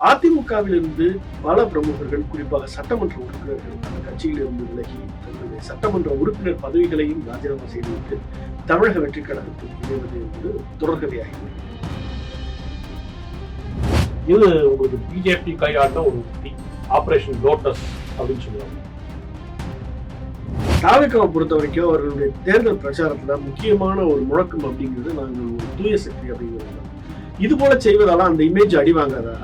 அதிமுகவிலிருந்து பல பிரமுகர்கள், குறிப்பாக சட்டமன்ற உறுப்பினர்கள் அந்த கட்சியிலிருந்து விலகி தங்களுடைய சட்டமன்ற உறுப்பினர் பதவிகளையும் ராஜினாமா செய்துவிட்டு தமிழக வெற்றிக் கழகத்தில் இணைவது என்பது தொடர்கதையாகிறது. இது உங்களுக்கு பிஜேபி கையாண்ட ஒரு உத்தி, ஆபரேஷன் லோட்டஸ் அப்படின்னு சொல்லுவாங்க. தாவேக்காவை பொறுத்த வரைக்கும் அவர்களுடைய தேர்தல் பிரச்சாரத்துல முக்கியமான ஒரு முழக்கம் அப்படிங்கிறது நாங்கள் ஒரு தூய சக்தி அப்படிங்கிறது. இது போல செய்வதால அந்த இமேஜ் அடி வாங்காதா?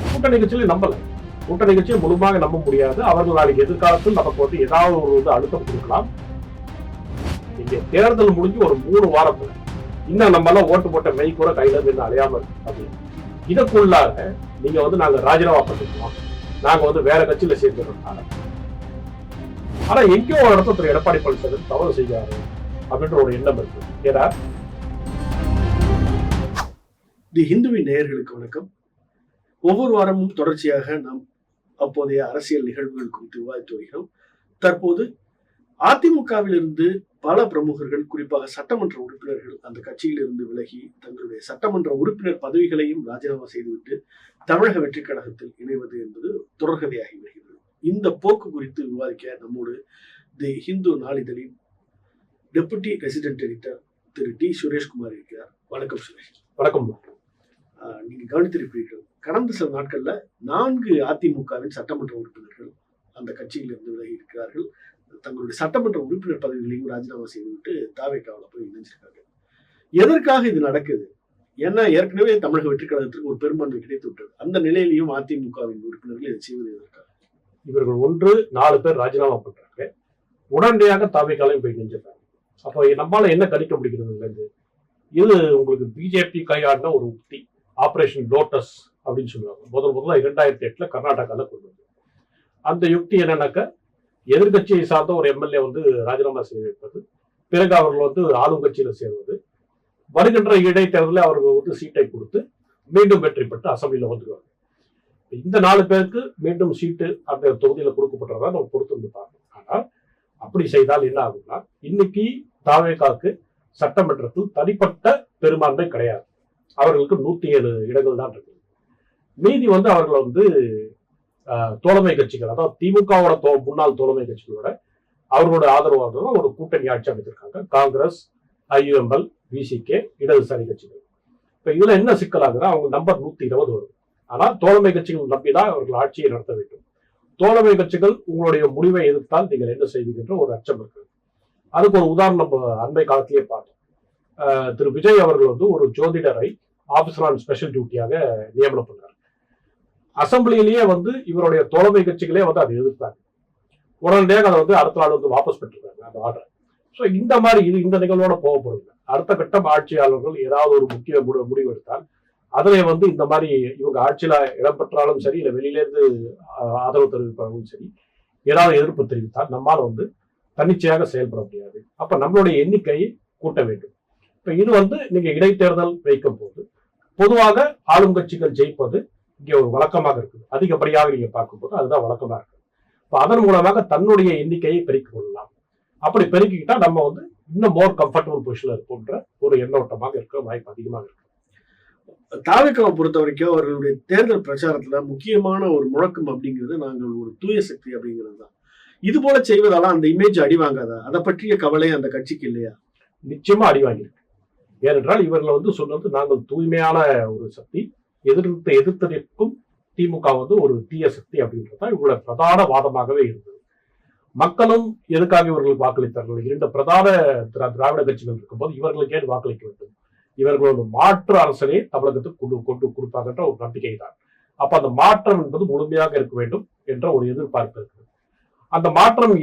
கூட்டணி கட்சியில நம்பல, கூட்டணி கட்சியை முழுமையாக நம்ப முடியாது. அவர்கள் நாளைக்கு எதிர்காலத்தில் நமக்கு வந்து ஏதாவது ஒரு அழுத்தம் கொடுக்கலாம். இங்க தேர்தல் முடிஞ்சு ஒரு 3 வாரத்துல இன்னும் நம்ம எல்லாம் ஓட்டு போட்ட மெய் கூட கையில இருந்து அலையாம இருக்கு அப்படின்னு இதுக்குள்ளாக நீங்க வந்து நாங்க ராஜினாமா பண்ணிக்கலாம், நாங்க வந்து வேற கட்சியில சேர்ந்துருக்கோம். ஆனா எங்கேயோ ஒரு இடத்துல திரு எடப்பாடி பழனிசாமி தவறு செய்யாரு அப்படின்ற ஒரு எண்ணம் இருக்கு. ஏன்னா தி ஹிந்துவின் நேயர்களுக்கு வணக்கம். ஒவ்வொரு வாரமும் தொடர்ச்சியாக நாம் அப்போதைய அரசியல் நிகழ்வுகள் குறித்து விவாதித்து வருகிறோம். தற்போது அதிமுகவிலிருந்து பல பிரமுகர்கள், குறிப்பாக சட்டமன்ற உறுப்பினர்கள் அந்த கட்சியிலிருந்து விலகி தங்களுடைய சட்டமன்ற உறுப்பினர் பதவிகளையும் ராஜினாமா செய்துவிட்டு தமிழக வெற்றிக் கழகத்தில் இணைவது என்பது தொடர்கதையாகி வருகிறது. இந்த போக்கு குறித்து விவாதிக்க நம்மோடு தி ஹிந்து நாளிதழின் டெபுட்டி ரெசிடென்ட் எடிட்டர் திரு டி சுரேஷ்குமார் இருக்கிறார். வணக்கம் சுரேஷ். வணக்கம். நீங்க கவனித்திருப்பீர்கள், கடந்த சில நாட்கள்ல 4 அதிமுகவின் சட்டமன்ற உறுப்பினர்கள் அந்த கட்சியிலிருந்து விலகி இருக்கிறார்கள். தங்களுடைய சட்டமன்ற உறுப்பினர் பதவிகளையும் ராஜினாமா செய்துவிட்டு தாவேக்காவில் போய் இணைஞ்சிருக்காங்க. எதற்காக இது நடக்குது? ஏன்னா ஏற்கனவே தமிழக வெற்றிக் கழகத்திற்கு ஒரு பெரும்பான்மை கிடைத்து விட்டது. அந்த நிலையிலையும் அதிமுகவின் உறுப்பினர்கள் இதை செய்வது எதற்காக? இவர்கள் 4 பேர் ராஜினாமா பண்றாங்க, உடனடியாக தாவேக்காலையும் போய் இணைஞ்சிருக்காங்க. அப்போ நம்மளால என்ன கணிக்க முடிகிறது? இது உங்களுக்கு பிஜேபி கையாண்ட ஒரு உத்தி, ஆபரேஷன் லோட்டஸ் அப்படின்னு சொல்லுவாங்க. முதல்ல 2008 கர்நாடகால கொண்டு வந்து அந்த யுக்தி என்னன்னாக்க, எதிர்கட்சியை சார்ந்த ஒரு எம்எல்ஏ வந்து ராஜினாமா செய்ய வைப்பது, பிறகு அவர்கள் வந்து ஆளும் கட்சியில சேர்வது, வருகின்ற இடைத்தேர்தலில் அவர்கள் வந்து சீட்டை கொடுத்து மீண்டும் வெற்றி பெற்று அசம்பிளில வந்துடுவாங்க. இந்த 4 பேருக்கு மீண்டும் சீட்டு அந்த தொகுதியில கொடுக்கப்பட்டதா நம்ம பொறுத்து வந்து பார்க்கணும். ஆனால் அப்படி செய்தால் என்ன ஆகும்னா, இன்னைக்கு தாவேக்காக்கு சட்டமன்றத்தில் தனிப்பட்ட பெரும்பான்மை கிடையாது. அவர்களுக்கு 107 இடங்கள் தான் இருக்கு. மீதி வந்து அவர்கள் வந்து தோழமை கட்சிகள், அதாவது திமுகவோட முன்னாள் தோழமை கட்சிகளோட அவர்களோட ஆதரவாக ஒரு கூட்டணி ஆட்சி அமைச்சிருக்காங்க. காங்கிரஸ், ஐயுஎம்எல், விசிகே, இடதுசாரி கட்சிகள். இப்ப இதுல என்ன சிக்கலாகுதுன்னா, அவங்க நம்பர் 120 வரும். ஆனா தோழமை கட்சிகள் நம்பிதான் அவர்கள் ஆட்சியை நடத்த வேண்டும். தோழமை கட்சிகள் உங்களுடைய முடிவை எதிர்த்தால் நீங்கள் என்ன செய்வீங்கன்ற ஒரு அச்சம் இருக்கு. அதுக்கு ஒரு உதாரணம் நம்ம அண்மை காலத்திலேயே பார்த்தோம். திரு விஜய் அவர்கள் வந்து ஒரு ஜோதிடரை ஆபீசர் ஆன் ஸ்பெஷல் டியூட்டியாக நியமனம் பண்ணார். அசம்பிளியிலேயே வந்து இவருடைய தோழமை கட்சிகளே வந்து அதை எதிர்த்தாங்க. உடனடியாக அதை வந்து அடுத்த நாள் வந்து வாபஸ் பெற்றிருக்காங்க அந்த ஆர்டர். ஸோ இந்த மாதிரி இந்த நிகழ்வோட போகப்படுங்க. அடுத்த கட்டம் ஆட்சியாளர்கள் ஏதாவது ஒரு முக்கிய முடிவு எடுத்தால் அதிலே வந்து இந்த மாதிரி இவங்க ஆட்சியில இடம்பெற்றாலும் சரி, இல்லை வெளியிலேருந்து ஆதரவு தெரிவிப்பாலும் சரி, ஏதாவது எதிர்ப்பு தெரிவித்தால் நம்மால் வந்து தன்னிச்சையாக செயல்பட முடியாது. அப்ப நம்மளுடைய எண்ணிக்கையை கூட்ட வேண்டும். இப்ப இது வந்து நீங்க இடைத்தேர்தல் வைக்கும் போது பொதுவாக ஆளும் கட்சிகள் ஜெயிப்பது இங்கே ஒரு வழக்கமாக இருக்குது. அதிகப்படியாக நீங்க பார்க்கும்போது அதுதான் வழக்கமாக இருக்கு. இப்போ அதன் மூலமாக தன்னுடைய எண்ணிக்கையை பெருக்கிக் கொள்ளலாம். அப்படி பெருக்கிக்கிட்டா நம்ம வந்து இன்னும் மோர் கம்ஃபர்டபுள் பொசிஷன்ல இருப்போன்ற ஒரு எண்ணோட்டமாக இருக்கிற வாய்ப்பு அதிகமாக இருக்கு. தாவேக்காவை பொறுத்த வரைக்கும் அவர்களுடைய தேர்தல் பிரச்சாரத்துல முக்கியமான ஒரு முழக்கம் அப்படிங்கிறது நாங்கள் ஒரு தூய சக்தி அப்படிங்கிறது தான். இது போல செய்வதால அந்த இமேஜ் அடி வாங்காதா? அதை பற்றிய கவலை அந்த கட்சிக்கு இல்லையா? நிச்சயமா அடி வாங்கியிருக்கு. ஏனென்றால் இவர்களை வந்து சொல்றது, நாங்கள் தூய்மையான ஒரு சக்தி, எதிர்த்ததற்கும் திமுக வந்து ஒரு தீய சக்தி அப்படின்றதான் இவங்களோட பிரதான வாதமாகவே இருந்தது. மக்களும் எதுக்காக இவர்களுக்கு வாக்களித்தார்கள்? 2 பிரதான திராவிட கட்சிகள் இருக்கும்போது இவர்களுக்கே வாக்களிக்க வேண்டும், இவர்களோட மாற்று அரசனை தமிழகத்துக்கு கொண்டு கொடுப்பாங்கன்ற ஒரு நம்பிக்கை தான். அப்ப அந்த மாற்றம் என்பது முழுமையாக இருக்க வேண்டும் என்ற ஒரு எதிர்பார்ப்பு இருக்கு. அந்த மாற்றம்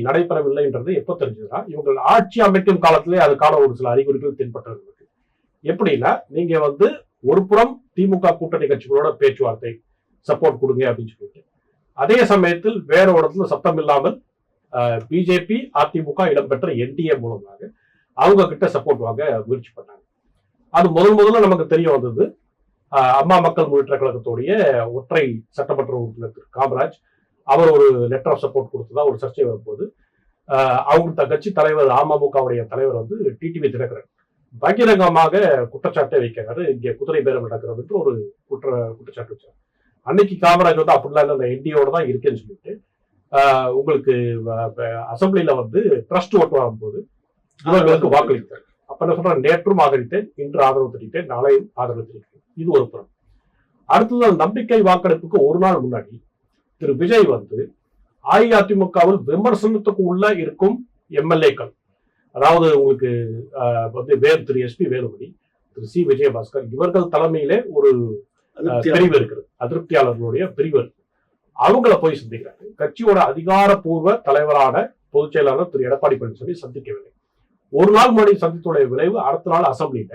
நடைபெறவில்லை என்றது எப்ப தெரிஞ்சதுன்னா, இவங்க ஆட்சி அமைக்கும் காலத்திலே அதுக்கான ஒரு சில அறிகுறிகள் தென்பட்டு. எப்படின்னா, நீங்க வந்து ஒரு புறம் திமுக கூட்டணி கட்சிகளோட பேச்சுவார்த்தை சப்போர்ட் கொடுங்க அப்படின்னு சொல்லிட்டு, அதே சமயத்தில் வேற இடத்துல சத்தம் இல்லாமல் பிஜேபி அதிமுக இடம்பெற்ற என்டிஏ மூலமாக அவங்க கிட்ட சப்போர்ட் வாங்க முயற்சி பண்ணாங்க. அது முதல்ல நமக்கு தெரிய வந்தது அம்மா மக்கள் முன்னேற்ற கழகத்துடைய ஒற்றை சட்டமன்ற உறுப்பினர் காமராஜ் அவர் ஒரு லெட்டர் ஆஃப் சப்போர்ட் கொடுத்ததா ஒரு சர்ச்சை வரும்போது அவங்க கட்சி தலைவர் அமமுகவுடைய தலைவர் வந்து டிடிவி தினகரன் பகிரங்கமாக குற்றச்சாட்டை வைக்கிறாரு. இங்கே குதிரை பேரம் நடக்கிறது என்று ஒரு குற்றச்சாட்டு வச்சார். அன்னைக்கு காமராஜ் வந்து அப்படிலாம் இல்லை, நான் என்டியோட தான் இருக்கேன்னு சொல்லிட்டு உங்களுக்கு அசம்பிளில வந்து ட்ரஸ்ட் ஓட்டு வரும்போது இவர்களுக்கு வாக்களித்தார். அப்ப என்ன சொல்றேன், நேற்றும் ஆதரித்தேன், இன்று ஆதரவு தெரிவித்தேன், நாளையும் ஆதரவு தெரிவித்தேன். இது ஒரு புறம். அடுத்தது நம்பிக்கை வாக்கெடுப்புக்கு ஒரு நாள் முன்னாடி திரு விஜய் வந்து அஇஅதிமுகவில் விமர்சனத்துக்கு உள்ள இருக்கும் எம்எல்ஏக்கள், அதாவது உங்களுக்கு வந்து திரு எஸ்பி வேலுமணி, திரு சி விஜயபாஸ்கர், இவர்கள் தலைமையிலே ஒரு பிரிவு இருக்கிறது, அதிருப்தியாளர்களுடைய பிரிவு. அவங்கள போய் சந்திக்கிறாங்க. கட்சியோட அதிகாரப்பூர்வ தலைவரான பொதுச் செயலாளர் திரு எடப்பாடி பழனிசாமி சந்திக்கவில்லை. ஒரு நாள் முன்னாடி சந்தித்துடைய விளைவு அடுத்த நாள் அசம்பிளியில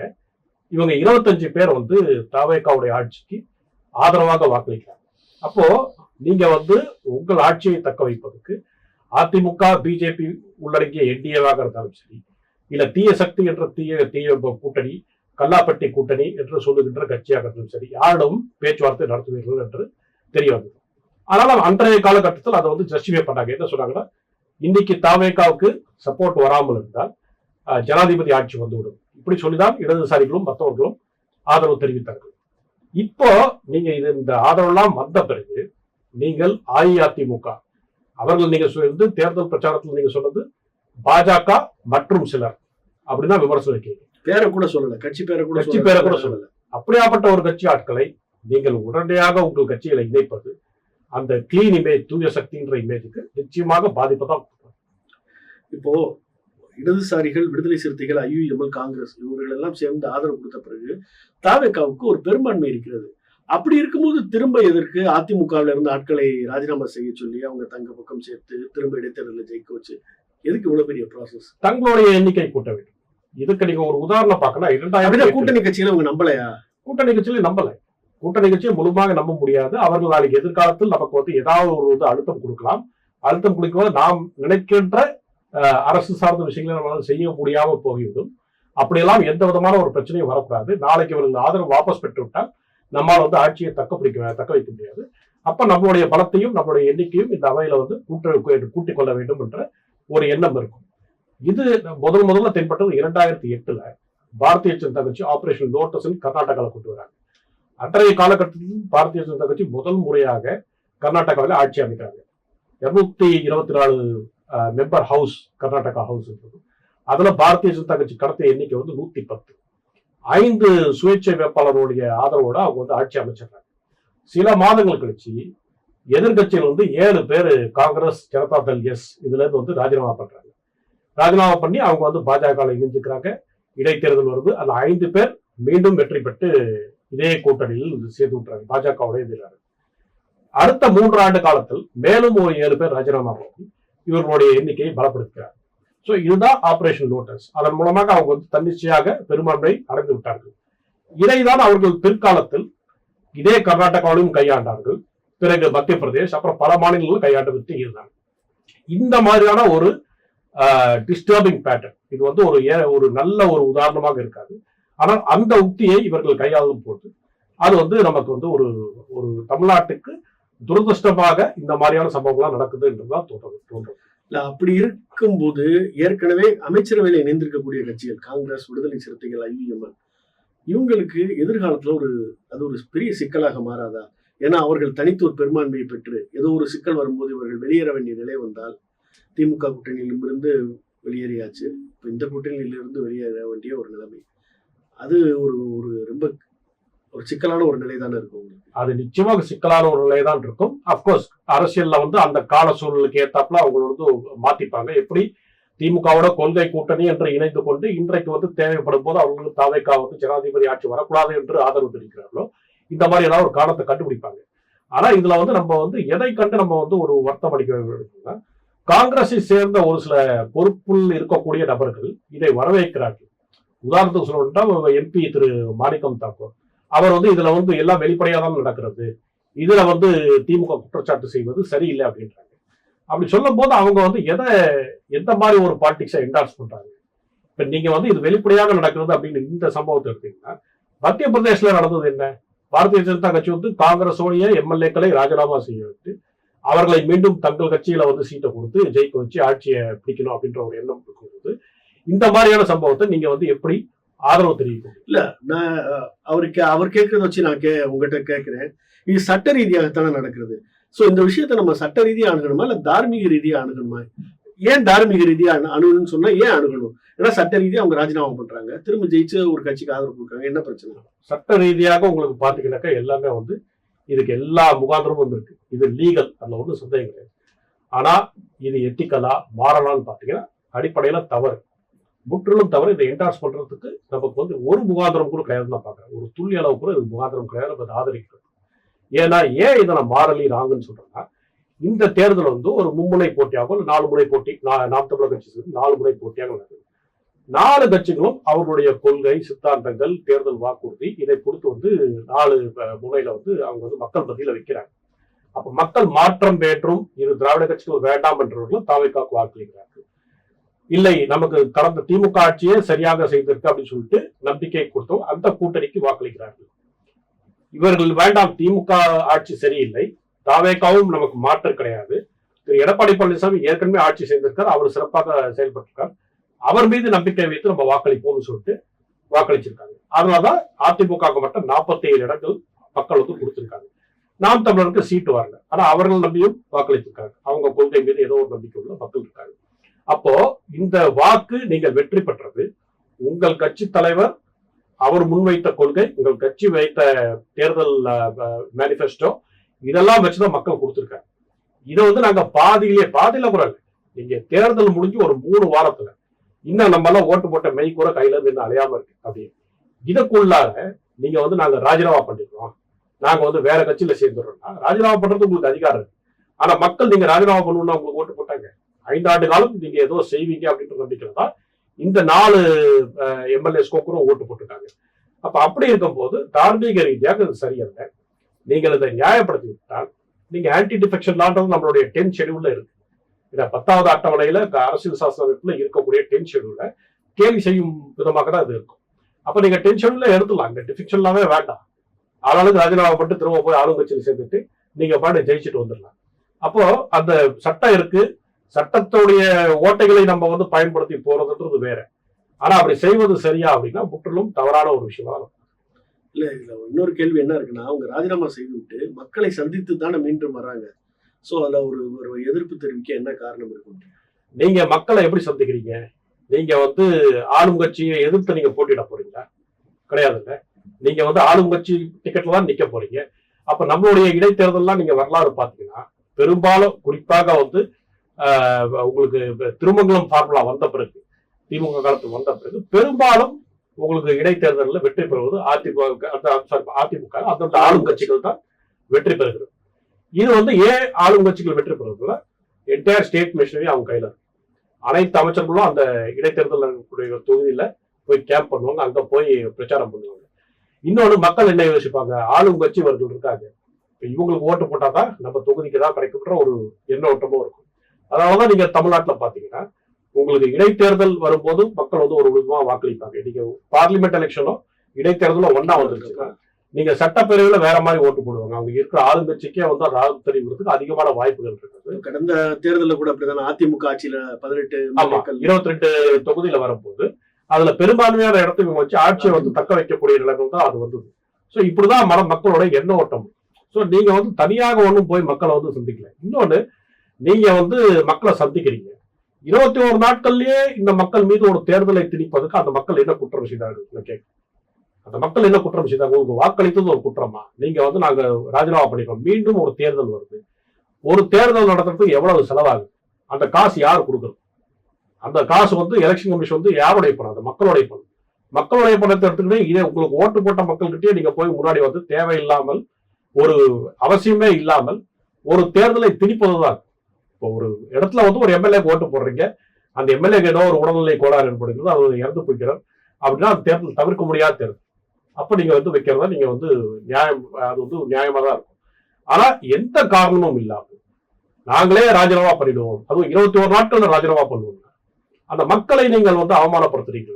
இவங்க 25 பேர் வந்து தவேகாவுடைய ஆட்சிக்கு ஆதரவாக வாக்களிக்கிறாங்க. அப்போ நீங்க வந்து உங்கள் ஆட்சியை தக்க வைப்பதற்கு அதிமுக பிஜேபி உள்ளடங்கிய என்டிஏவாக இருந்தாலும் சரி, இல்ல தீய சக்தி என்ற தீய கூட்டணி, கல்லாப்பட்டி கூட்டணி என்று சொல்லுகின்ற கட்சியாக இருந்தாலும் சரி, யாரிடம் பேச்சுவார்த்தை நடத்துவீர்கள் என்று தெரிய வந்தது. ஆனால் அன்றைய காலகட்டத்தில் அதை வந்து ஜஸ்டிஃபை பண்ணாங்க. என்ன சொன்னாங்கன்னா, இன்னைக்கு தவேகாவுக்கு சப்போர்ட் வராமல் இருந்தால் ஜனாதிபதி ஆட்சி வந்துவிடும், இப்படி சொல்லிதான் இடதுசாரிகளும் மற்றவர்களும் ஆதரவு தெரிவித்தார்கள். இப்போ நீங்க இந்த ஆதரவெல்லாம் வந்த பிறகு நீங்கள் அஇஅதிமுக அவர்கள் நீங்க வந்து தேர்தல் பிரச்சாரத்தில் நீங்க சொன்னது பாஜக மற்றும் சிலர் அப்படிதான் விமர்சனம் வைக்கிறீங்க. பேரை கூட சொல்லல, கட்சி பேரை கூட சொல்லல. அப்படியாப்பட்ட ஒரு கட்சி ஆட்களை நீங்கள் உடனடியாக உங்கள் கட்சிகளை இணைப்பது அந்த கிளீன் இமேஜ், தூய சக்தின்ற இமேஜுக்கு நிச்சயமாக பாதிப்பு தான். இப்போ இடதுசாரிகள், விடுதலை சிறுத்தைகள், ஐயுஎம்எல், காங்கிரஸ் இவர்கள் எல்லாம் சேர்ந்து ஆதரவு கொடுத்த பிறகு தவேகாவுக்கு ஒரு பெரும்பான்மை இருக்கிறது. அப்படி இருக்கும்போது திரும்ப எதற்கு அதிமுகவில் இருந்த ஆட்களை ராஜினாமா செய்ய சொல்லி அவங்க தங்க பக்கம் சேர்த்து திரும்ப இடைத்தேர்தலில் ஜெயிக்க வச்சு எதுக்கு இவ்வளவு பெரிய ப்ராசஸ்? தங்களுடைய எண்ணிக்கை கூட்ட வேண்டும். இதுக்கு நீங்க ஒரு உதாரணம் பார்க்கலாம். 2000 கூட்டணி கட்சியில அவங்க நம்பலையா? கூட்டணி கட்சியில நம்பல. கூட்டணி கட்சியை முழுமையாக நம்ப முடியாது. அவர்கள் நாளைக்கு எதிர்காலத்தில் நமக்கு வந்து ஏதாவது ஒரு அழுத்தம் கொடுக்கலாம். அழுத்தம் கொடுக்கும்போது நாம் நினைக்கின்ற அரசு சார்ந்த விஷயங்களை நம்மளால செய்ய முடியாமல் போய்விடும். அப்படியெல்லாம் எந்த விதமான ஒரு பிரச்சனையும் வரக்கூடாது. நாளைக்கு இவர்கள் ஆதரவு வாபஸ் பெற்று விட்டால் நம்மால் வந்து ஆட்சியை தக்க வைக்க முடியாது. அப்ப நம்மளுடைய பலத்தையும் நம்மளுடைய எண்ணிக்கையும் இந்த அவையில வந்து கூட்டிக் கொள்ள வேண்டும் என்ற ஒரு எண்ணம் இருக்கும். இது முதல்ல தென்பட்டது 2008 பாரதிய ஜனதா கட்சி ஆபரேஷன் லோட்டஸ் கர்நாடகாவில் கொண்டு வராங்க. அன்றைய காலகட்டத்தில் பாரதிய ஜனதா கட்சி முதல் முறையாக கர்நாடகாவில் ஆட்சி அமைக்கிறாங்க. 224 மெம்பர் ஹவுஸ் கர்நாடகா ஹவுஸ் இருந்தது. அதுல பாரதிய ஜனதா கட்சி கடத்த எண்ணிக்கை வந்து 110. 5 சுயேட்சை வேட்பாளர்களுடைய ஆதரவோட அவங்க வந்து ஆட்சி அமைச்சிடுறாங்க. சில மாதங்கள் கழிச்சு எதிர்கட்சியில் வந்து 7 பேர் காங்கிரஸ், ஜனதா தள் இதுல இருந்து வந்து ராஜினாமா பண்றாங்க. ராஜினாமா பண்ணி அவங்க வந்து பாஜக இணைஞ்சுக்கிறாங்க. இடைத்தேர்தல் வருது. அந்த 5 பேர் மீண்டும் வெற்றி பெற்று இதே கூட்டணியில் சேர்த்து விட்டுறாங்க, பாஜகவோட எதிராக. அடுத்த 3 ஆண்டு காலத்தில் மேலும் ஒரு 7 பேர் ராஜினாமா பண்ணி இவர்களுடைய எண்ணிக்கையை பலப்படுத்துகிறார். சோ இதுதான் ஆபரேஷன் லோட்டஸ். அதன் மூலமாக அவங்க வந்து தன்னிச்சையாக பெரும்பான்மை அடைந்து விட்டார்கள். இதைதான் அவர்கள் பிற்காலத்தில் இதே கர்நாடகாவிலும் கையாண்டார்கள். பிறகு மத்திய பிரதேஷ், அப்புறம் பல மாநிலங்களும் கையாண்டு விட்டு இருந்தாங்க. இந்த மாதிரியான ஒரு டிஸ்டர்பிங் பேட்டர்ன் இது வந்து ஒரு நல்ல ஒரு உதாரணமாக இருக்காது. ஆனால் அந்த உத்தியை இவர்கள் கையாளும் போது அது வந்து நமக்கு வந்து ஒரு தமிழ்நாட்டுக்கு துரதிருஷ்டமாக இந்த மாதிரியான சம்பவங்கள்லாம் நடக்குது என்றுதான் தோன்றும். அப்படி இருக்கும்போது ஏற்கனவே அமைச்சரவையில் இணைந்திருக்கக்கூடிய கட்சிகள் காங்கிரஸ், விடுதலை சிறுத்தைகள், ஐயுஎம்எல் இவங்களுக்கு எதிர்காலத்துல அது ஒரு பெரிய சிக்கலாக மாறாதா? ஏன்னா அவர்கள் தனித்து ஒரு பெரும்பான்மையை பெற்று ஏதோ ஒரு சிக்கல் வரும்போது இவர்கள் வெளியேற வேண்டிய நிலை வந்தால், திமுக கூட்டணியிலிருந்து வெளியேறியாச்சு, இப்போ இந்த கூட்டணியிலிருந்து வெளியேற வேண்டிய ஒரு நிலைமை, அது ஒரு ரொம்ப ஒரு சிக்கலான ஒரு நிலை தானே இருக்கும். அது நிச்சயமாக சிக்கலான ஒரு நிலை தான் இருக்கும். அப்கோர்ஸ் அரசியல்ல வந்து அந்த கால சூழலுக்கு ஏத்தாப்புல அவங்க வந்து மாத்திப்பாங்க. எப்படி திமுகவோட கொள்கை கூட்டணி என்று இணைந்து கொண்டு இன்றைக்கு வந்து தேவைப்படும் போது அவங்களுக்கு தவேகா வந்து ஜனாதிபதி ஆட்சி வரக்கூடாது என்று ஆதரவு தெரிவிக்கிறார்களோ, இந்த மாதிரி ஏதாவது ஒரு காரணத்தை கண்டுபிடிப்பாங்க. ஆனா இதுல வந்து நம்ம வந்து எதை கண்டு நம்ம வந்து ஒரு வருத்தம் அளிக்க வேண்டும், காங்கிரஸை சேர்ந்த ஒரு சில பொறுப்பில் இருக்கக்கூடிய நபர்கள் இதை வரவேற்கிறார்கள். உதாரணத்துக்கு சொல்லணும்னா எம்பி திரு மாணிக்கம் தாக்கூர் அவர் வந்து இதுல வந்து எல்லாம் வெளிப்படையா தான் நடக்கிறது, இதுல வந்து திமுக குற்றச்சாட்டு செய்வது சரியில்லை அப்படின்றாங்க. அப்படி சொல்லும் போது அவங்க வந்து எந்த மாதிரி ஒரு பாலிடிக்ஸை என்டார்ஸ் பண்றாங்க. இப்ப நீங்க வந்து இது வெளிப்படையாக நடக்கிறது அப்படின்னு இந்த சம்பவத்தை எடுத்தீங்கன்னா, மத்திய பிரதேசல நடந்தது என்ன? பாரதிய ஜனதா கட்சி வந்து காங்கிரஸோடைய எம்எல்ஏக்களை ராஜினாமா செய்ய விட்டு அவர்களை மீண்டும் தங்கள் கட்சியில வந்து சீட்டை கொடுத்து ஜெயிக்க வச்சு ஆட்சியை பிடிக்கணும் அப்படின்ற ஒரு எண்ணம் இருக்கும்போது இந்த மாதிரியான சம்பவத்தை நீங்க வந்து எப்படி ஆதரவு தெரிவிக்கும். இல்ல நான் அவர் கேட்கறத வச்சு நான் உங்ககிட்ட கேட்கிறேன். இது சட்ட ரீதியாகத்தானே நடக்கிறது. சோ இந்த விஷயத்த நம்ம சட்ட ரீதியா அணுகணுமா இல்ல தார்மீக ரீதியா அணுகணுமா? ஏன் தார்மீக ரீதியா அணுகணும்னு சொன்னா ஏன் அணுகணும்? ஏன்னா சட்ட ரீதியா அவங்க ராஜினாமா பண்றாங்க, திரும்ப ஜெயிச்சு ஒரு கட்சிக்கு ஆதரவு கொடுக்குறாங்க, என்ன பிரச்சனை? சட்ட ரீதியாக உங்களுக்கு பாத்தீங்கன்னாக்கா எல்லாமே வந்து இதுக்கு எல்லா முகாந்திரமும் இருக்கு. இது லீகல், அதுல ஒன்றும் சந்தேகம் கிடையாது. ஆனா இது எத்திக்கலா மாறலாம்னு பாத்தீங்கன்னா அடிப்படையில தவறு, முற்றிலும் தவறு. இதை என்டார்ஸ் பண்றதுக்கு நமக்கு வந்து ஒரு முகாந்திரம் கூட கிடையாதுன்னு நான் பாக்குறேன். ஒரு துள்ளி அளவு கூட இது முகாந்திரம் கிடையாது, நம்ம ஆதரிக்கிறது. ஏன்னா ஏன் இதை நான் மாறலி ராங்கன்னு சொல்றேன்னா, இந்த தேர்தல் வந்து ஒரு மும்முனை போட்டியாகும், 4 முனை போட்டி, நாம் தமிழர் கட்சி 4 முனை போட்டியாக நடக்குது. 4 கட்சிகளும் அவர்களுடைய கொள்கை, சித்தாந்தங்கள், தேர்தல் வாக்குறுதி இதை கொடுத்து வந்து 4 முனையில வந்து அவங்க வந்து மக்கள் மத்தியில வைக்கிறாங்க. அப்ப மக்கள் மாற்றம் வேண்டும், இது திராவிட கட்சிகள் வேண்டாம் என்றவர்களும் தாவேக்காவுக்கு வாக்களிக்கிறார்கள். இல்லை நமக்கு கடந்த திமுக ஆட்சியே சரியாக செய்திருக்கு அப்படின்னு சொல்லிட்டு நம்பிக்கை கொடுத்தோம், அந்த கூட்டணிக்கு வாக்களிக்கிறார்கள். இவர்கள் வேண்டாம், திமுக ஆட்சி சரியில்லை, தாவேக்காவும் நமக்கு மாற்று கிடையாது, திரு எடப்பாடி பழனிசாமி ஏற்கனவே ஆட்சி செய்திருக்கார், அவர் சிறப்பாக செயல்பட்டிருக்கார், அவர் மீது நம்பிக்கை வைத்து நம்ம வாக்களிப்போம்னு சொல்லிட்டு வாக்களிச்சிருக்காங்க. அதனாலதான் அதிமுக மட்டும் 47 இடங்கள் மக்கள் வந்து கொடுத்திருக்காங்க. நாம் தமிழருக்கு சீட்டு வரல, ஆனா அவர்கள் நம்பியும் வாக்களித்திருக்காங்க. அவங்க கொள்கை மீது ஏதோ ஒரு நம்பிக்கை உள்ள மக்கள் இருக்காங்க. அப்போ இந்த வாக்கு நீங்கள் வெற்றி பெற்றது உங்கள் கட்சி தலைவர் அவர் முன்வைத்த கொள்கை, உங்கள் கட்சி வைத்த தேர்தல் மேனிபெஸ்டோ, இதெல்லாம் வச்சுதான் மக்கள் கொடுத்திருக்காங்க. இதை வந்து நாங்க பாதியில கூட நீங்க தேர்தல் முடிஞ்சு ஒரு 3 வாரத்துல இன்னும் நம்ம எல்லாம் ஓட்டு போட்ட மெய் கூட கையில இருந்து இன்னும் அலையாம இருக்கு. அப்படின்னு இதுக்குள்ளார நீங்க வந்து நாங்க ராஜினாமா பண்ணிடுறோம், நாங்க வந்து வேற கட்சியில சேர்ந்துடுறோம்னா ராஜினாமா பண்றது உங்களுக்கு அதிகாரம் இருக்கு. ஆனா மக்கள் நீங்க ராஜினாமா பண்ணணும்னு உங்களுக்கு ஓட்டு போட்டாங்க. 5 ஆண்டு காலம் நீங்க ஏதோ செய்வீங்க அப்படின்ற நம்பிக்கையில தான் இந்த 4 எம்எல்ஏஸ்க்கோ கூட ஓட்டு போட்டுருக்காங்க. அப்ப அப்படி இருக்கும் போது தார்மீக ரீதியாக இது சரியல்ல. நீங்கள் இதை நியாயப்படுத்தி விட்டால், நீங்க ஆன்டி டிஃபெக்ஷன் லான்றது நம்மளுடைய 10 ஷெடியூல்ல இருக்கு. 10வது அட்டவணையில அரசியல் சாசன அமைப்புல இருக்கக்கூடிய 10 ஷெடியூல்ல கேள்வி செய்யும் விதமாக தான் இது இருக்கும். அப்ப நீங்க 10 ஷெடியூல்ல எடுத்துலாம், இந்த டிஃபெக்ஷன்லாவே வேண்டாம், ஆளாளுக்கு ராஜினாமா பண்ணிட்டு திரும்ப போய் ஆளுங்கட்சியில் சேர்ந்துட்டு நீங்க பாட்டு ஜெயிச்சுட்டு வந்துடலாம். அப்போ அந்த சட்டம் இருக்கு, சட்டத்துடைய ஓட்டைகளை நம்ம வந்து பயன்படுத்தி போறதுன்றது வேற. ஆனா அப்படி செய்வது சரியா அப்படின்னா முற்றிலும் தவறான ஒரு விஷயமா இருக்கும். இல்ல இதுல இன்னொரு கேள்வி என்ன இருக்குன்னா, அவங்க ராஜினாமா செய்து விட்டு மக்களை சந்தித்து தானே மீண்டும் வர்றாங்க. சோ அதுல ஒரு எதிர்ப்பு தெரிவிக்க என்ன காரணம் இருக்கும்? நீங்க மக்களை எப்படி சந்திக்கிறீங்க? நீங்க வந்து ஆளும் கட்சியை எதிர்த்து நீங்க போட்டியிட போறீங்களா? கிடையாதுல்ல. நீங்க வந்து ஆளும் கட்சி டிக்கெட்ல தான் நிக்க போறீங்க. அப்ப நம்மளுடைய இடைத்தேர்தல்லாம் நீங்க வரலாறு பாத்தீங்கன்னா பெரும்பாலும் குறிப்பாக வந்து உங்களுக்கு திருமங்கலம் ஃபார்முலா வந்த பிறகு, திமுக காலத்துக்கு வந்த பிறகு பெரும்பாலும் உங்களுக்கு இடைத்தேர்தலில் வெற்றி பெறுவது அதிமுக அந்தந்த ஆளும் கட்சிகள் தான் வெற்றி பெறுகிறது. இது வந்து ஏன் ஆளும் கட்சிகள் வெற்றி பெறுவதில்ல, என்டையர் ஸ்டேட் மிஷினரி அவங்க கையில இருக்கு. அனைத்து அமைச்சர்களும் அந்த இடைத்தேர்தல் தொகுதியில போய் கேம்ப் பண்ணுவாங்க, அங்க போய் பிரச்சாரம் பண்ணுவாங்க. இன்னொன்று மக்கள் என்ன யோசிப்பாங்க, ஆளும் கட்சி அவர்கள் இருக்காங்க, இவங்களுக்கு ஓட்டு போட்டாதான் நம்ம தொகுதிக்கு தான் கிடைக்கும்ன்ற ஒரு எண்ண ஓட்டமும் இருக்கும். அதனாலதான் நீங்க தமிழ்நாட்டுல பாத்தீங்கன்னா உங்களுக்கு இடைத்தேர்தல் வரும்போது மக்கள் வந்து ஒரு விதமா வாக்களிப்பாங்க. நீங்க பார்லிமெண்ட் எலெக்ஷனும் இடைத்தேர்தலும் ஒன்னா வந்துருச்சுன்னா நீங்க சட்டப்பேரவையில வேற மாதிரி ஓட்டு போடுவாங்க. அவங்க இருக்கிற ஆளுங்கட்சிக்கே வந்து ராகு தெரிவிக்கிறதுக்கு அதிகமான வாய்ப்புகள் இருக்குது. கடந்த தேர்தலில் கூட அப்படிதான் அதிமுக ஆட்சியில 22 தொகுதியில வரும்போது அதுல பெரும்பான்மையான இடத்துக்கு வச்சு ஆட்சியை வந்து தக்க வைக்கக்கூடிய நிலைகள் தான் அது வந்தது. ஸோ இப்படிதான் மக்களோட எண்ண ஓட்டம். ஸோ நீங்க வந்து தனியாக ஒன்றும் போய் மக்களை வந்து சந்திக்கல. இன்னொன்னு, நீங்க வந்து மக்களை சந்திக்கிறீங்க, 21 நாட்கள்லயே இந்த மக்கள் மீது ஒரு தேர்தலை திணிப்பதுக்கு அந்த மக்கள் என்ன குற்றம் செய்தார்கள்? அந்த மக்கள் என்ன குற்றம் செய்தாங்க? உங்களுக்கு வாக்களித்தது ஒரு குற்றமா? நீங்க வந்து நாங்க ராஜினாமா பண்ணிக்கிறோம், மீண்டும் ஒரு தேர்தல் வருது, ஒரு தேர்தல் நடத்துறதுக்கு எவ்வளவு செலவாகுது? அந்த காசு யார் கொடுக்குறது? அந்த காசு வந்து எலெக்ஷன் கமிஷன் வந்து யாருடைய பணம்? அந்த மக்களுடைய பணம். மக்களுடைய பணத்தை எடுத்துக்கிட்டு இதே உங்களுக்கு ஓட்டு போட்ட மக்கள்கிட்டயே நீங்க போய் முன்னாடி வந்து தேவையில்லாமல், ஒரு அவசியமே இல்லாமல் ஒரு தேர்தலை திணிப்பதுதான். இப்போ ஒரு இடத்துல வந்து ஒரு எம்எல்ஏக்கு ஓட்டு போடுறீங்க, அந்த எம்எல்ஏக்கு ஏதோ ஒரு உடல்நிலை கோளாறு ஏற்படுகிறது, அவர் இறந்து போய்க்கிறார் அப்படின்னா அந்த தேர்தல் தவிர்க்க முடியாத தேர்தல். அப்ப நீங்க வந்து வைக்கிறதா நீங்க வந்து நியாயம், அது வந்து நியாயமா தான் இருக்கும். ஆனா எந்த காரணமும் இல்லாமல் நாங்களே ராஜினாமா பண்ணிடுவோம், அதுவும் 21 நாட்கள் ராஜினாமா பண்ணுவோம், அந்த மக்களை நீங்கள் வந்து அவமானப்படுத்துறீங்க.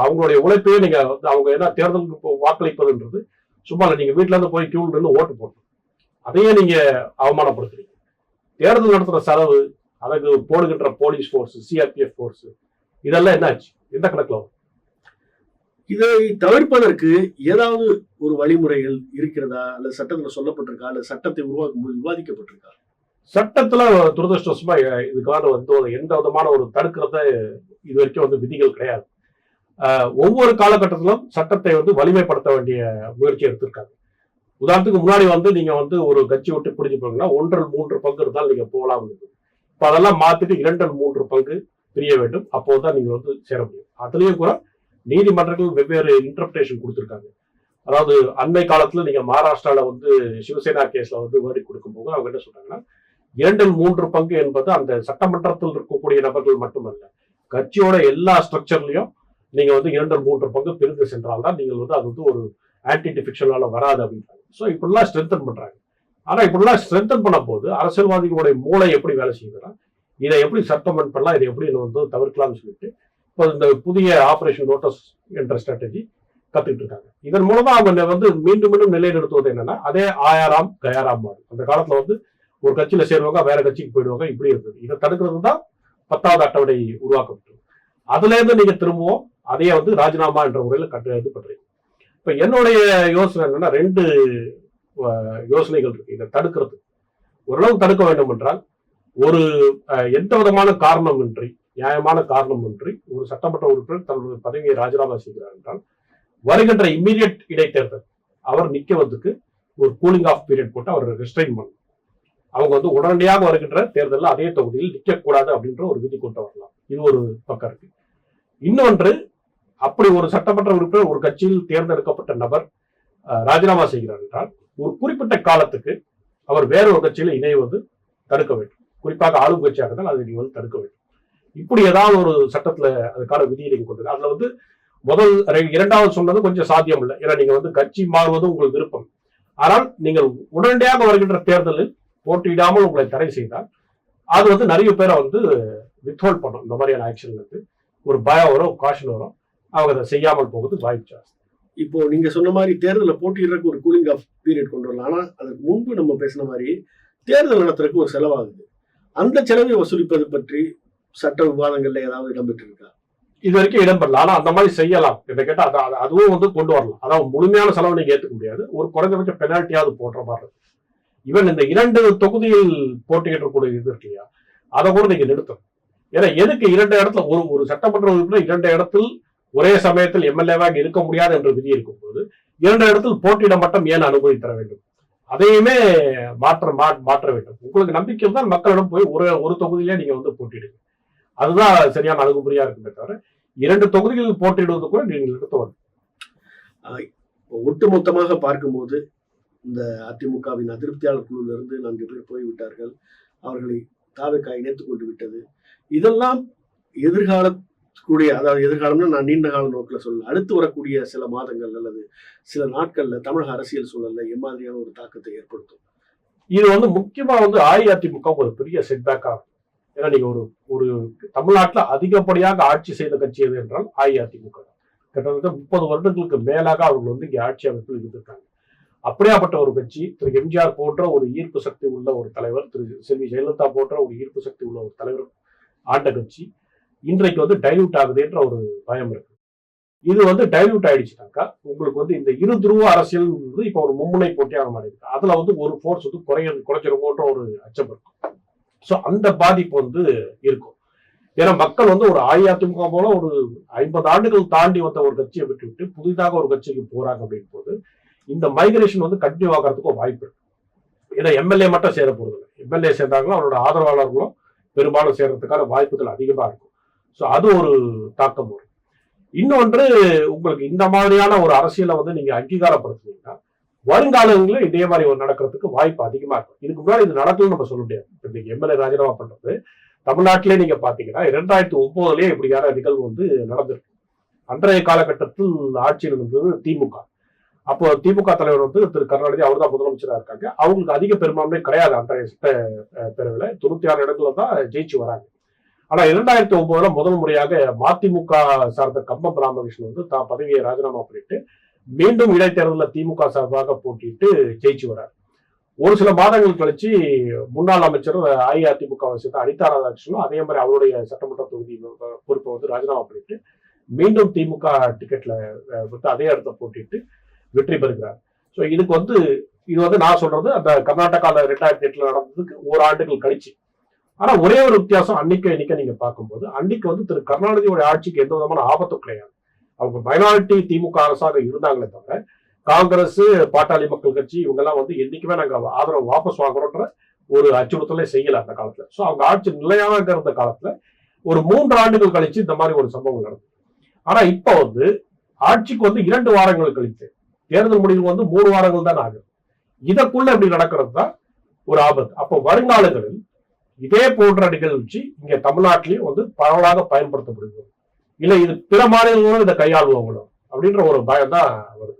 அவங்களுடைய உழைப்பையே நீங்க வந்து அவங்க என்ன தேர்தலுக்கு வாக்களிப்பதுன்றது சும்மா இல்லை, நீங்க வீட்டுல இருந்து போய் கியூல இருந்து ஓட்டு போடணும், அதையே நீங்க அவமானப்படுத்துறீங்க. தேர்தல் நடத்துற செலவு, அதுக்கு போடுகின்ற போலீஸ் போர்ஸ், சிஆர்பிஎஃப் போர்ஸ், இதெல்லாம் என்ன ஆச்சு? எந்த கணக்குல வரும்? இதை தவிர்ப்பதற்கு ஏதாவது ஒரு வழிமுறைகள் இருக்கிறதா, அல்லது சட்டத்துல சொல்லப்பட்டிருக்கா, அல்லது சட்டத்தை உருவாக்கும் போது விவாதிக்கப்பட்டிருக்கா? சட்டத்துல துரதிருஷ்டவசமா இதுக்கான வந்து எந்த விதமான ஒரு தடுக்கிறத இது வரைக்கும் வந்து விதிகள் கிடையாது. ஒவ்வொரு காலகட்டத்திலும் சட்டத்தை வந்து வலிமைப்படுத்த வேண்டிய முயற்சி எடுத்திருக்காங்க. உதாரணத்துக்கு முன்னாடி வந்து நீங்க வந்து ஒரு கட்சி விட்டு பிடிச்சு போனீங்கன்னா 1/3 பங்கு இருந்தால் நீங்க போகலாம். இப்ப அதெல்லாம் மாத்திட்டு 2/3 பங்கு பிரிய வேண்டும். அப்போதான் நீங்க வந்து சேர முடியும். அதுலயும் கூட நீதிமன்றங்கள் வெவ்வேறு இன்டர்பிரேஷன் கொடுத்திருக்காங்க. அதாவது அண்மை காலத்துல நீங்க மகாராஷ்டிரால வந்து சிவசேனா கேஸ்ல வந்து வேர்டிக் கொடுக்கும் போது அவங்க என்ன சொல்றாங்கன்னா 2/3 பங்கு என்பது அந்த சட்டமன்றத்தில் இருக்கக்கூடிய நபர்கள் மட்டுமல்ல, கட்சியோட எல்லா ஸ்ட்ரக்சர்லயும் நீங்க வந்து 2/3 பங்கு பிரிந்து சென்றால் தான் நீங்கள் வந்து அது வந்து ஒரு ஆன்டி டிஃபிக்ஷனால வராது அப்படின்றாங்க. ஸோ இப்படிலாம் ஸ்ட்ரென்தன் பண்றாங்க. ஆனா இப்படிலாம் ஸ்ட்ரென்தன் பண்ண போது அரசியல்வாதிகளுடைய மூளை எப்படி வேலை செய்யுதுன்னா, இதை எப்படி சர்க்கமெண்ட் பண்ணலாம், இதை எப்படி வந்து தவிர்க்கலாம்னு சொல்லிட்டு இப்போ இந்த புதிய ஆபரேஷன் லோட்டஸ் என்ற ஸ்ட்ராட்டஜி கத்துக்கிட்டு இருக்காங்க. இதன் மூலமா அவங்க வந்து மீண்டும் மீண்டும் நிலைநிறுத்துவது என்னன்னா, அதே ஆயாராம் கயாராம் மாடு. அந்த காலத்துல வந்து ஒரு கட்சியில சேருவாங்க, வேற கட்சிக்கு போயிடுவாங்க, இப்படி இருக்குது. இதை தடுக்கிறது தான் 10வது அட்டவணை உருவாக்கப்பட்டது. அதுல இருந்து நீங்க திரும்பவும் அதையே வந்து ராஜினாமா என்ற முறையில் இது பண்றீங்க. இப்ப என்னுடைய யோசனை என்னன்னா, 2 யோசனைகள் இருக்கு இதை தடுக்கிறது. ஓரளவு தடுக்க வேண்டும் என்றால், ஒரு எந்த விதமான காரணமின்றி, நியாயமான காரணமின்றி ஒரு சட்டமன்ற உறுப்பினர் தன்னுடைய பதவியை ராஜினாமா செய்கிறார் என்றால், வருகின்ற இம்மீடியட் இடைத்தேர்தல் அவர் நிற்கிறதுக்கு ஒரு கூலிங் ஆஃப் பீரியட் போட்டு அவர் ரெஸ்ட்ரைன் பண்ணணும். அவங்க வந்து உடனடியாக வருகின்ற தேர்தலில் அதே தொகுதியில் நிற்கக்கூடாது அப்படின்ற ஒரு விதி கொண்டு வரலாம். இது ஒரு பக்கம் இருக்கு. இன்னொன்று, அப்படி ஒரு சட்டமன்ற உறுப்பினர் ஒரு கட்சியில் தேர்ந்தெடுக்கப்பட்ட நபர் ராஜினாமா செய்கிறார் என்றால், ஒரு குறிப்பிட்ட காலத்துக்கு அவர் வேற ஒரு கட்சியில இணைவது தடுக்க வேண்டும். குறிப்பாக ஆளும் கட்சியாக இருந்தால் அதை நீங்க வந்து தடுக்க வேண்டும். இப்படி ஏதாவது ஒரு சட்டத்துல அதுக்கான விதியை நீங்க கொண்டு அதுல வந்து இரண்டாவது சொன்னது கொஞ்சம் சாத்தியம் இல்லை. ஏன்னா நீங்க வந்து கட்சி மாறுவது உங்களுக்கு விருப்பம். ஆனால் நீங்கள் உடனடியாக வருகின்ற தேர்தலில் போட்டியிடாமல் உங்களை தடை செய்தால் அது வந்து நிறைய பேரை வந்து வித்ஹோல்ட் பண்ணும். இந்த மாதிரியான ஆக்ஷன் வந்து ஒரு பயம் வரும், காஷன் வரும். அவங்க அதை செய்யாமல் போகுது வாய்ப்பு ஜாஸ்தி. இப்போ நீங்க சொன்ன மாதிரி தேர்தலில் போட்டியிடறதுக்கு ஒரு கூலிங் ஆஃப் பீரியட் கொண்டு வரலாம். ஆனா அதுக்கு முன்பு நம்ம பேசின மாதிரி தேர்தல் நடத்துறதுக்கு ஒரு செலவாகுது. அந்த செலவை வசூலிப்பது பற்றி சட்ட விவாதங்கள்ல ஏதாவது இடம்பெற்று இருக்கா? இது வரைக்கும் இடம்பெறல. ஆனா அந்த மாதிரி செய்யலாம் என்ன கேட்டா அதுவும் வந்து கொண்டு வரலாம். அதாவது முழுமையான செலவு நீங்க ஏற்றுக்க முடியாது. ஒரு குறைந்தபட்ச பெனால்ட்டியாவது போடுற மாதிரி இருக்கு. ஈவன் இந்த 2 தொகுதியில் போட்டியிடக்கூடிய இது இருக்கு இல்லையா, அதை கூட நீங்க நிறுத்தணும். ஏன்னா எதுக்கு 2 இடத்துல ஒரு சட்டமன்ற உறுப்பினர் 2 இடத்தில் ஒரே சமயத்தில் எம்எல்ஏவாக இருக்க முடியாது என்ற விதி இருக்கும் போது 2 இடத்தில் போட்டியிட மட்டும் ஏன் அனுமதி தர வேண்டும்? அதையுமே மாற்ற வேண்டும். உங்களுக்கு நம்பிக்கை இருந்தால் மக்களிடம் போய் ஒரு தொகுதியிலே நீங்க வந்து போட்டியிடுங்க. அதுதான் சரியான அணுகுமுறையா இருக்குமே தவிர 2 தொகுதிகளில் போட்டியிடுவது கூட நீங்கள் நிறுத்த வேண்டும். ஒட்டுமொத்தமாக பார்க்கும்போது இந்த அதிமுகவின் அதிருப்தியாளர் குழுவில இருந்து 4 பேர் போய்விட்டார்கள். அவர்களை தாவேகா இணைத்துக் கொண்டு விட்டது. இதெல்லாம் அதாவது எதிர்காலம்னா நான் நீண்ட கால நோக்கில் சொல்லல, அடுத்து வரக்கூடிய சில மாதங்கள் அல்லது சில நாட்கள்ல தமிழக அரசியல் சூழல்ல எம்மாதிரியான ஒரு தாக்கத்தை ஏற்படுத்தும்? இது வந்து முக்கியமா வந்து அஇஅதிமுக ஒரு பெரிய செட்பேக்கா இருக்கும். ஏன்னா நீங்க ஒரு தமிழ்நாட்டுல அதிகப்படியாக ஆட்சி செய்த கட்சி எது என்றால் அஇஅதிமுக. கிட்டத்தட்ட 30 வருடங்களுக்கு மேலாக அவர்கள் வந்து இங்க ஆட்சி அமைப்பில் இருந்திருக்காங்க. அப்படியாப்பட்ட ஒரு கட்சி, திரு எம்ஜிஆர் போன்ற ஒரு ஈர்ப்பு சக்தி உள்ள ஒரு தலைவர், திரு செல்வி ஜெயலலிதா போன்ற ஒரு ஈர்ப்பு சக்தி உள்ள ஒரு தலைவர் ஆண்ட கட்சி இன்றைக்கு வந்து டைல்யூட் ஆகுதுன்ற ஒரு பயம் இருக்கு. இது வந்து டைல்யூட் ஆயிடுச்சுனாக்கா உங்களுக்கு வந்து இந்த இரு துருவ அரசியல் இப்ப ஒரு மும்முனை போட்டியாக மாறி இருக்கு. அதுல வந்து ஒரு ஃபோர்ஸ் வந்து குறைஞ்சிருமோன்ற ஒரு அச்சம் இருக்கும். ஸோ அந்த பாதிப்பு வந்து இருக்கும். ஏன்னா மக்கள் வந்து ஒரு அஇஅதிமுக போல ஒரு 50 ஆண்டுகள் தாண்டி வந்த ஒரு கட்சியை விட்டு புதிதாக ஒரு கட்சிக்கு போறாங்க அப்படின்னு போது இந்த மைக்ரேஷன் வந்து கண்டினியூ ஆகிறதுக்கு ஒரு வாய்ப்பு இருக்கு. ஏன்னா எம்எல்ஏ மட்டும் சேர போறது இல்லை. எம்எல்ஏ சேர்ந்தாங்களோ அவரோட ஆதரவாளர்களும் பெரும்பாலும் சேர்றதுக்கான வாய்ப்புகள் அதிகமா இருக்கும். ஸோ அது ஒரு தாக்கம் வரும். இன்னொன்று, உங்களுக்கு இந்த மாதிரியான ஒரு அரசியலை வந்து நீங்க அங்கீகாரப்படுத்துனீங்கன்னா வருங்காலங்களில் இதே மாதிரி ஒரு நடக்கிறதுக்கு வாய்ப்பு அதிகமா இருக்கும். இதுக்கு முன்னாடி இது நடக்கலன்னு நம்ம சொல்ல முடியாது. இப்ப நீங்க எம்எல்ஏ ராஜினாமா பண்றது தமிழ்நாட்டிலே நீங்க பாத்தீங்கன்னா 2009 இப்படியான நிகழ்வு வந்து நடந்திருக்கு. அன்றைய காலகட்டத்தில் ஆட்சியில் இருந்தது திமுக. அப்போ திமுக தலைவர் வந்து திரு கருணாநிதி, அவர் தான் முதலமைச்சராக இருக்காங்க. அவங்களுக்கு அதிக பெரும்பான்மை கிடையாது. அன்றைய சட்ட பேரவையில 96 இடத்துல தான் ஜெயிச்சு வராங்க. ஆனா 2009 முதல் முறையாக மதிமுக சார்ந்த கம்பம் ராமகிருஷ்ணன் வந்து தான் பதவியை ராஜினாமா பண்ணிட்டு மீண்டும் இடைத்தேர்தலில் திமுக சார்பாக போட்டிட்டு ஜெயிச்சு வரார். ஒரு சில மாதங்கள் கழிச்சு முன்னாள் அமைச்சர் அஇஅதிமுக சேர்ந்த அனிதா ராதாகிருஷ்ணனும் அதே மாதிரி அவருடைய சட்டமன்ற தொகுதி பொறுப்பை வந்து ராஜினாமா பண்ணிட்டு மீண்டும் திமுக டிக்கெட்ல வந்து அதே இடத்த போட்டிட்டு வெற்றி பெறுகிறார். ஸோ இதுக்கு வந்து இது வந்து நான் சொல்றது அந்த கர்நாடகாவில் 2008 நடந்ததுக்கு ஓராண்டுகள் கழிச்சு. ஆனா ஒரே ஒரு வித்தியாசம் அன்னைக்கு இன்னைக்கு நீங்க பார்க்கும்போது அன்னைக்கு வந்து திரு கருணாநிதியோட ஆட்சிக்கு எந்த விதமான ஆபத்தும் கிடையாது. அவங்க மைனாரிட்டி திமுக அரசாக இருந்தாங்களே தவிர காங்கிரஸ், பாட்டாளி மக்கள் கட்சி இவங்க எல்லாம் வந்து என்னைக்குமே நாங்க ஆதரவு வாபஸ் வாங்குறோன்ற ஒரு அச்சுறுத்தலே செய்யல அந்த காலத்துல. ஸோ அவங்க ஆட்சி நிலையாக இருந்த காலத்துல ஒரு 3 ஆண்டுகள் கழிச்சு இந்த மாதிரி ஒரு சம்பவம் நடந்தது. ஆனா இப்ப வந்து ஆட்சிக்கு வந்து 2 வாரங்கள் கழித்து தேர்தல் முடிவு வந்து 3 வாரங்கள் தான் ஆகுது. இதற்குள்ள இப்படி நடக்கிறது தான் ஒரு ஆபத்து. அப்போ வருங்காலங்களில் இதே போன்ற நிகழ்ச்சி இங்க தமிழ்நாட்டிலையும் வந்து பரவலாக பயன்படுத்தப்படுகிறது. இல்ல இது பிற மாநிலங்களும் இதை கையாளுவாங்களோ அப்படின்ற ஒரு பயம் தான் வருது.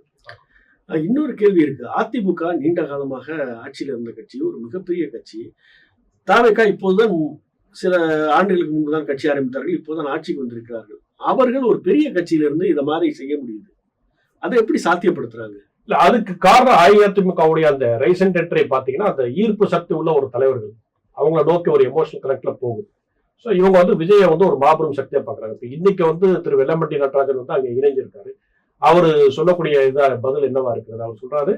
இன்னொரு கேள்வி இருக்கு. அதிமுக நீண்ட காலமாக ஆட்சியில் இருந்த கட்சி, ஒரு மிகப்பெரிய கட்சி. தாவேகா இப்போதுதான் சில ஆண்டுகளுக்கு முன்புதான் கட்சி ஆரம்பித்தார்கள், இப்போதான் ஆட்சிக்கு வந்திருக்கிறார்கள். அவர்கள் ஒரு பெரிய கட்சியிலிருந்து இதை மாதிரி செய்ய முடியுது, அதை எப்படி சாத்தியப்படுத்துறாங்க? இல்ல அதுக்கு காரணம் அதிமுகவுடைய அந்த ரைசன்ட் என்ட்ரி பாத்தீங்கன்னா அந்த ஈர்ப்பு சக்தி உள்ள ஒரு தலைவர்கள் அவங்கள நோக்கி ஒரு எமோஷனல் கனெக்ட்ல போகுது. ஸோ இவங்க வந்து விஜயை வந்து ஒரு மாபெரும் சக்தியா பாக்குறாங்க. இப்ப இன்னைக்கு வந்து திரு வெல்லமண்டி நடராஜன் வந்து அங்க இணைஞ்சிருக்காரு. அவரு சொல்லக்கூடிய பதில் என்னவா இருக்கிறது? அவர் சொல்றாரு,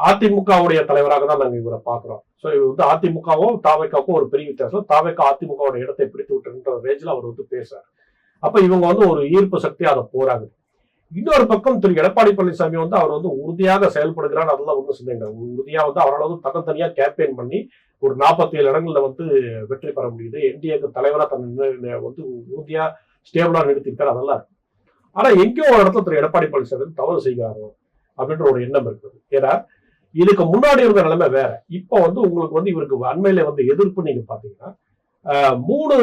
அதிமுகவுடைய தலைவராக தான் நாங்க இவரை பாக்குறோம். ஸோ இவர் வந்து அதிமுகவும் தாவேக்காவுக்கும் ஒரு பெரிய வித்தியாசம். தாவேக்கா அதிமுகவோட இடத்தை பிடித்து விட்டுன்ற ரேஞ்சில் அவர் வந்து பேசுறாரு. அப்ப இவங்க வந்து ஒரு ஈர்ப்பு சக்தி அதை போறாங்க. இன்னொரு பக்கம் திரு எடப்பாடி பழனிசாமி வந்து அவர் வந்து உறுதியாக செயல்படுகிறார், அதெல்லாம் ஒன்றும் சொன்னீங்க. உறுதியா வந்து அவரால் வந்து தனித்தனியா கேம்பெயின் பண்ணி ஒரு 47 இடங்கள்ல வந்து வெற்றி பெற முடியுது. என்டிஏக்கு தலைவரா தன்னை வந்து உறுதியா ஸ்டேபிளா நிறுத்திருக்காரு, அதெல்லாம் இருக்கு. ஆனா எங்கேயோ ஒரு இடத்துல திரு எடப்பாடி பழனிசாமி தவறு செய்கிறாரோ அப்படின்ற ஒரு எண்ணம் இருக்குது. ஏன்னா இதுக்கு முன்னாடி இருந்த நிலைமை வேற. இப்போ வந்து உங்களுக்கு வந்து இவருக்கு அண்மையில வந்து எதிர்ப்பு நீங்க பாத்தீங்கன்னா 3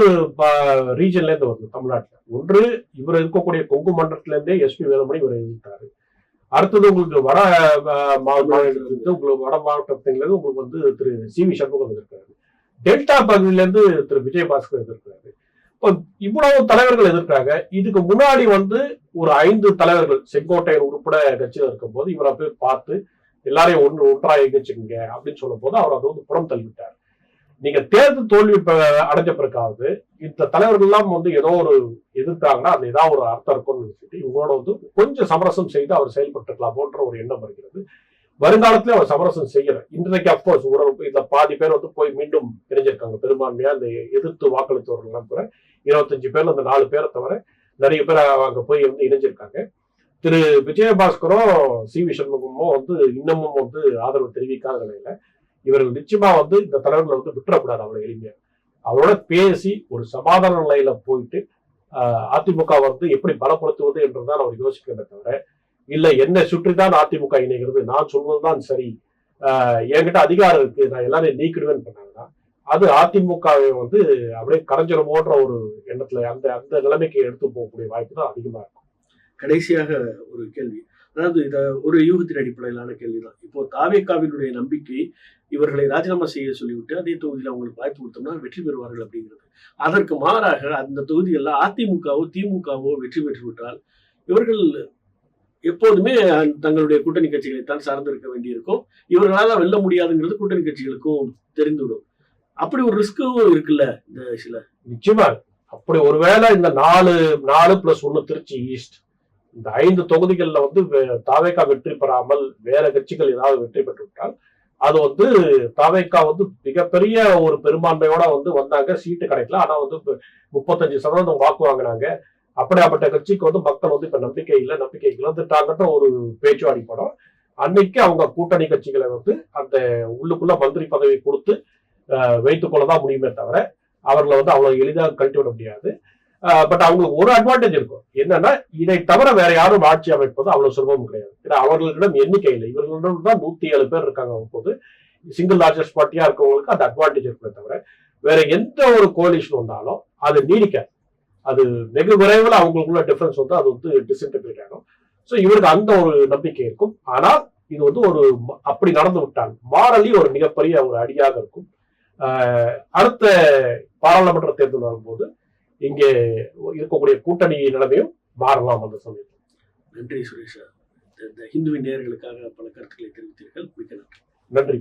ரீஜன்ல இருந்து வருது தமிழ்நாட்டில். ஒன்று இவர் இருக்கக்கூடிய கொங்கு மண்டலத்தில இருந்தே எஸ்பி வேலுமணி இவரை எதிர்த்தாரு. அடுத்தது உங்களுக்கு வட மாநிலத்திலிருந்து உங்களுக்கு வட மாவட்டத்திலிருந்து உங்களுக்கு வந்து திரு சி.வி. சண்முகம் எதிர்க்கிறாரு. டெல்டா பகுதியிலிருந்து திரு விஜயபாஸ்கர் எதிர்க்கிறாரு. இப்போ இவ்வளவு தலைவர்கள் எதிர்க்கிறாங்க. இதுக்கு முன்னாடி வந்து ஒரு 5 தலைவர்கள் செங்கோட்டையன் உட்பட கட்சியில் இருக்கும் போது இவரை போய் பார்த்து எல்லாரையும் ஒன்றா இணைச்சுங்க அப்படின்னு சொல்லும் போது அவர் அதை வந்து புறம் தள்ளிவிட்டார். நீங்க தேர்தல் தோல்வி அடைஞ்ச பிறக்காவது இந்த தலைவர்கள் எல்லாம் வந்து ஏதோ ஒரு எதிர்த்தாங்கன்னா அது ஏதாவது ஒரு அர்த்தம் இருக்கும்னு நினைச்சிட்டு இவங்களோட வந்து கொஞ்சம் சமரசம் செய்து அவர் செயல்பட்டுக்கலாம் போன்ற ஒரு எண்ணம் வருகிறது. வருங்காலத்திலே அவர் சமரசம் செய்யறார். இன்றைக்கு அப்கோர்ஸ் இந்த பாதி பேர் வந்து போய் மீண்டும் இணைஞ்சிருக்காங்க. பெரும்பான்மையா இந்த எதிர்த்து வாக்களித்தவர்கள் கூட 25 பேர்ல அந்த 4 பேரை தவிர நிறைய பேர் அங்க போய் வந்து இணைஞ்சிருக்காங்க. திரு விஜயபாஸ்கரும் சி.வி. சண்முகமும் வந்து இன்னமும் வந்து ஆதரவு தெரிவிக்காத நிலையில இவர்கள் நிச்சயமா வந்து இந்த தலைவர்களை வந்து விட்டுறக்கூடாது. அவ்வளவு எளிமையா அவரோட பேசி ஒரு சமாதான நிலையில போயிட்டு அதிமுக வந்து எப்படி பலப்படுத்துவது என்றுதான் அவர் யோசிக்கிறத தவிர இல்ல என்னை சுற்றிதான் அதிமுக இணைகிறது, நான் சொல்வதுதான் சரி, என்கிட்ட அதிகாரம் இருக்கு, நான் எல்லாரையும் நீக்கிடுவேன்னு பண்ணாங்கன்னா அது அதிமுகவை வந்து அப்படியே கரைஞ்சிருமோன்ற ஒரு எண்ணத்துல அந்த அந்த நிலைமைக்கு எடுத்து போகக்கூடிய வாய்ப்பு தான் அதிகமா இருக்கும். கடைசியாக ஒரு கேள்வி, அதாவது இத ஒரு யூகத்தின் அடிப்படையிலான கேள்விதான். இப்போ தாவேகாவினுடைய நம்பிக்கை இவர்களை ராஜினாமா செய்ய சொல்லிவிட்டு அதே தொகுதியில் அவங்களுக்கு வாய்ப்பு கொடுத்தோம்னா வெற்றி பெறுவார்கள் அப்படிங்கிறது. அதற்கு மாறாக அந்த தொகுதிகளில் அதிமுகவோ திமுகவோ வெற்றி பெற்று விட்டால் இவர்கள் எப்போதுமே தங்களுடைய கூட்டணி கட்சிகளைத்தான் சார்ந்திருக்க வேண்டியிருக்கும். இவர்களால வெல்ல முடியாதுங்கிறது கூட்டணி கட்சிகளுக்கும் தெரிந்துவிடும். அப்படி ஒரு ரிஸ்க்கும் இருக்குல்ல இந்த சில. நிச்சயமா அப்படி ஒருவேளை இந்த 4+1 திருச்சி ஈஸ்ட் இந்த 5 தொகுதிகள்ல வந்து தாவேகா வெற்றி பெறாமல் வேற கட்சிகள் ஏதாவது வெற்றி பெற்று விட்டால் அது வந்து தாவேகா வந்து மிகப்பெரிய ஒரு பெரும்பான்மையோட வந்து வந்தாங்க, சீட்டு கிடைக்கல, ஆனா வந்து 35% வாக்கு வாங்கினாங்க. அப்படியாப்பட்ட கட்சிக்கு வந்து மக்கள் வந்து இப்ப நம்பிக்கை இழந்துட்டாங்கன்ற ஒரு பேச்சு அடிப்படும். அன்னைக்கு அவங்க கூட்டணி கட்சிகளை வந்து அந்த உள்ளுக்குள்ள மந்திரி பதவி கொடுத்து வைத்துக் கொள்ளதான் முடியுமே தவிர அவர்களை வந்து அவ்வளவு எளிதாக கழட்டி விட முடியாது. பட் அவங்களுக்கு ஒரு அட்வான்டேஜ் இருக்கும், என்னன்னா இதை தவிர வேற யாரும் ஆட்சி அமைப்பது அவ்வளவு சுலபமும் கிடையாது. ஏன்னா அவர்களிடம் எண்ணிக்கை இல்லை, இவர்களிடம் தான் 107 பேர் இருக்காங்க. போது சிங்கிள் லார்ஜஸ்ட் பார்ட்டியா இருக்கவங்களுக்கு அந்த அட்வான்டேஜ் இருக்குமே தவிர வேற எந்த ஒரு கோலிஷன் வந்தாலும் அது நீடிக்காது. அது வெகு விரைவில் அவங்களுக்குள்ள டிஃபரன்ஸ் வந்து அது வந்து டிஸ்இன்டெகிரேட் ஆகும். ஸோ இவருக்கு அந்த ஒரு நம்பிக்கை இருக்கும். ஆனால் இது வந்து ஒரு அப்படி நடந்து விட்டால் மாரலி ஒரு மிகப்பெரிய ஒரு அடியாக இருக்கும். அடுத்த பாராளுமன்ற தேர்தல் வரும்போது இங்கே இருக்கக்கூடிய கூட்டணி நிலைமையும் மாறலாம் அந்த சமயத்தில். நன்றி சுரேஷ். இந்த ஹிந்துவின் நேயர்களுக்காக பல கருத்துக்களை தெரிவித்தீர்கள், மிக்க நன்றி. நன்றி.